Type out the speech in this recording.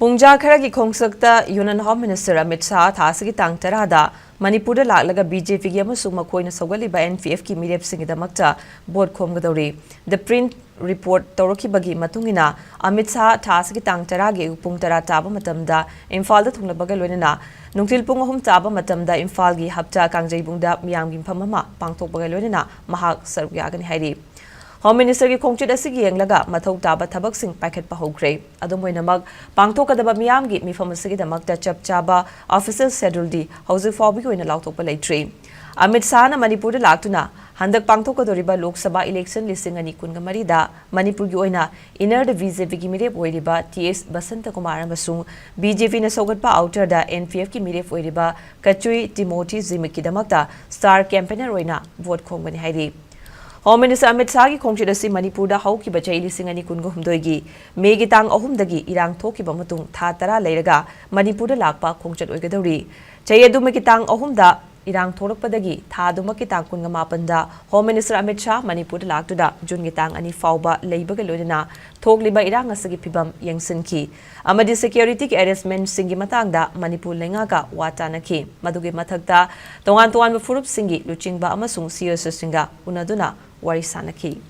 Pungja kharagi khongchat Union Home Minister Amit Shah thaa asigi tang tarada Manipur laklaga BJP gi amasung makhoina sougatliba NPF ki meerep singidamak board khomgadouri. The print report tawrakibagi matungina Amit Shah thaa asigi tang taragi pung tara taba matamda Imphal da thunglabaga loinana nungtil pung ahum taba matamda Imphal gi hapta kangjaibungda miyam gi mpham ama pangthokbaga loinana mahak saruk yagani hairi. Home Minister ki khongchat asigi yenglaga mathau taba thabak sing packet pa hogre adumoinamak pangthokadaba miyam gi mifam asigi damakta chap chaba official schedule di hausi fawbi ko ina lauthokpa leitre. Amit Shah na Manipur da laktuna handak pangthokadoriba Lok Sabha election listing ani kunga marida Manipur gi oina inner the BJP ki meerep oiriba TS Basanta Kumar amasung BJP na sougatpa outer da NPF ki meerep oiriba Kachui Timothy Zimik ki damakta star campaigner oina vote khongbani hairi. Home Minister Amit Shah ki khongchat asi Manipur da haukiba chai lising ani kunga humdoi May gi tang ahumdagi irang thokiba matung thaa tara leiraga Manipur da lakpa khongchat oigadouri. Chai aduma ki tang ahumda irang thorakpadagi thaa aduma ki tang kunga mapanda Home Minister Amit Shah Manipur da laktuda June gi tang ani fawba leibaga loinana thokliba irang asagi phibam yengsinki. Amadi security ki arrestment singi matangda Manipur lengaga watanaki. Madugi mathakta tongan furup singi luchingba amasung CSS singa unaduna wari sanaki.